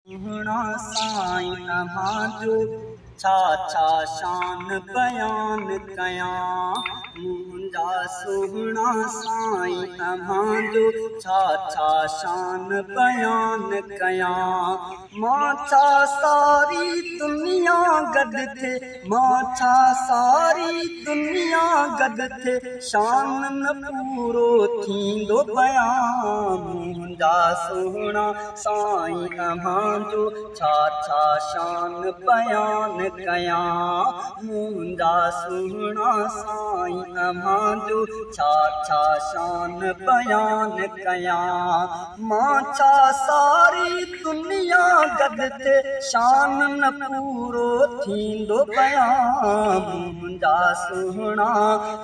सुहिणा साईं तव्हांजो छा छा शान बयान कयां। मुंहिंजा सुहिणा साईं तव्हांजो छा छा शान बयान कयां। मां छा सारी दुनिया गॾु थे, मां छा सारी दुनिया गॾु थे, शान न पूरो थींदो बयां। मुंहिंजा सुहिणा साईं तव्हांजो छा छा शान बयान कयां। मुंहिंजा सुहिणा साईं तव्हांजो छा छा शान बयान कयां। मां छा सारी दुनिया गॾु थे, शान न पूरो थींदो बयां। मुंहिंजा सुहिणा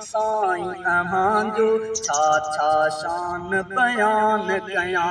साईं तव्हांजो छा छा शान बयान कयां।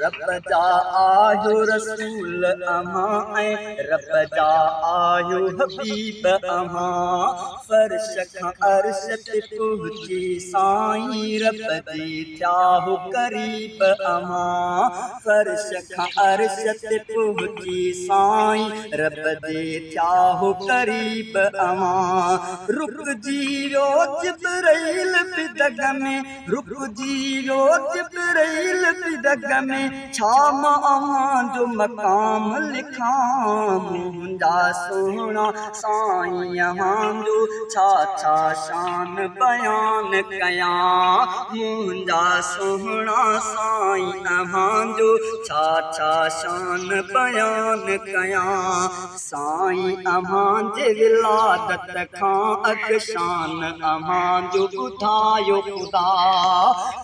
रब जा आहियो रसूल अव्हां ऐं रब जा आहियो हबीब अव्हां। फर्श खां अर्श ते पहुची साईं रब जे थिया हो क़रीब अव्हां। फर्श खां अर्श ते पहुची साईं रब जे थिया हो क़रीब अव्हां। रुकजी वियो जिब्राईल बिदग में, रुकजी वियो जिब्राईल बिदग में, छा मां अव्हांजो मक़ाम लिखां। मुंहिंजा सुहिणा साईं अव्हांजो छा छा शान बयान कयां। मुंहिंजा सुहिणा साईं अव्हांजो छा छा शान बयान कयां। साईं अव्हांजे विलादत खां अॻु शान अव्हांजो ॿुधायो ख़ुदा।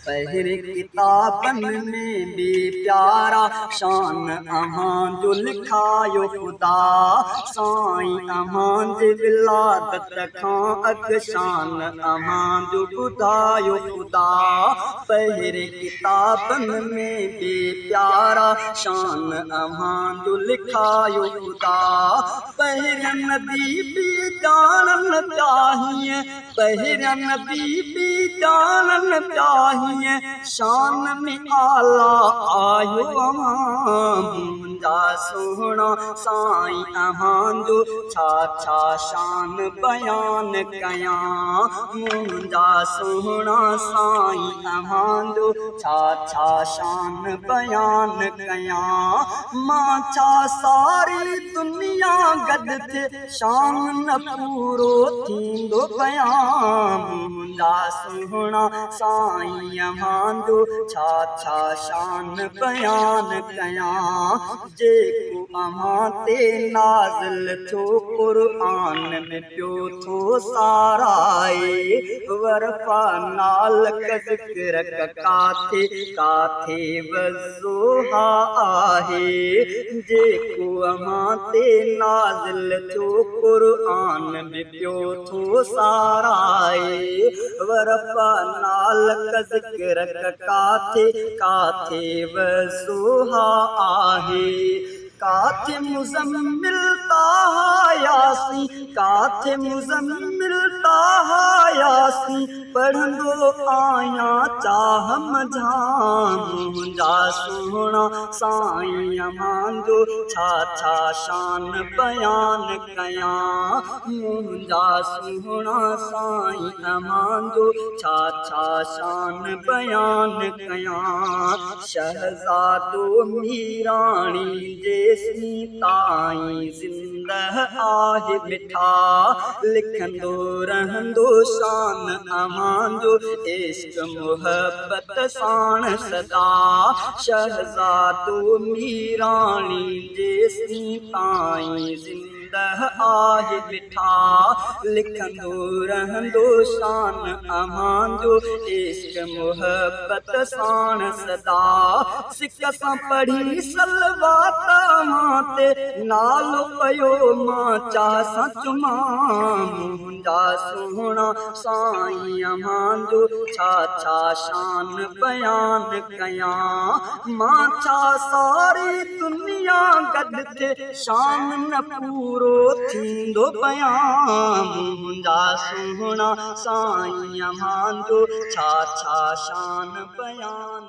पहिरें किताबनि में बि प्यारा शान अव्हांजो लिखायो ख़ुदा। साईं अव्हांजे विलादत खां अॻु शान अव्हांजो ॿुधायो ख़ुदा। पहिरें किताबनि में बि प्यारा शान अव्हांजो लिखायो ख़ुदा। पहिरियां नबी बि ॼाणनि पिया हीअं, पहिरियां नबी बि ॼाणनि पिया हीअं, शान में आला आयो अव्हां। मुंहिंजा सुहिणा साईं अव्हांजो छा छा शान बयान कयां। मुंहिंजा सुहिणा साईं अव्हांजो छा छा शान बयान कयां। मां छा सारी दुनिया गॾु थे, शान न पूरो थींदो बयां। मुंहिंजा सुहिणा साईं अव्हांजो छा छा शान बयान कयां। जेको अव्हां ते नाज़िल थियो क़ुर्आन में पियो थो साराए। वरफ़ा नालक ज़िक्र काथे काथे वज़ोहा आहे। जेको अव्हां ते नाज़िल थियो क़ुर्आन में पियो थो साराए। वरफ़ा नालक ज़िक्र काथे काथे वज़ोहा आहे। काथे मुज़म्मिल ताहा यासीं, काथे मुज़म्मिल ताहा यासीं, पढ़ंदो आहियां चाह मझां। मुंहिंजा सुहिणा साईं अव्हांजो छा छा शान बयान कयां। मुंहिंजा सुहिणा साईं अव्हांजो छा छा शान बयान कयां। शहज़ादो मीराणी जेसीं ताईं ज़िंदह आहे मिठा, लिखंदो रहंदो शान अव्हांजो इश्क मुहबत साण सदा। शहज़ादो मीराणी जेसीं ताईं ज़िंदह आहे मिठा, लिखंदो रहंदो शान अव्हांजो इश्क मुहबत साण सदा। सिक सां पढ़ी सलवात अव्हां ते, नालो पयो मां चाह सां चुमां। मुंहिंजा सुहिणा साईं अव्हांजो छा छा शान बयान कयां। मां छा सारी दुनिया गॾु थे, शान न पूरो थींदो बयां। मुंहिंजा सुहिणा साईं अव्हांजो छा छा शान बयान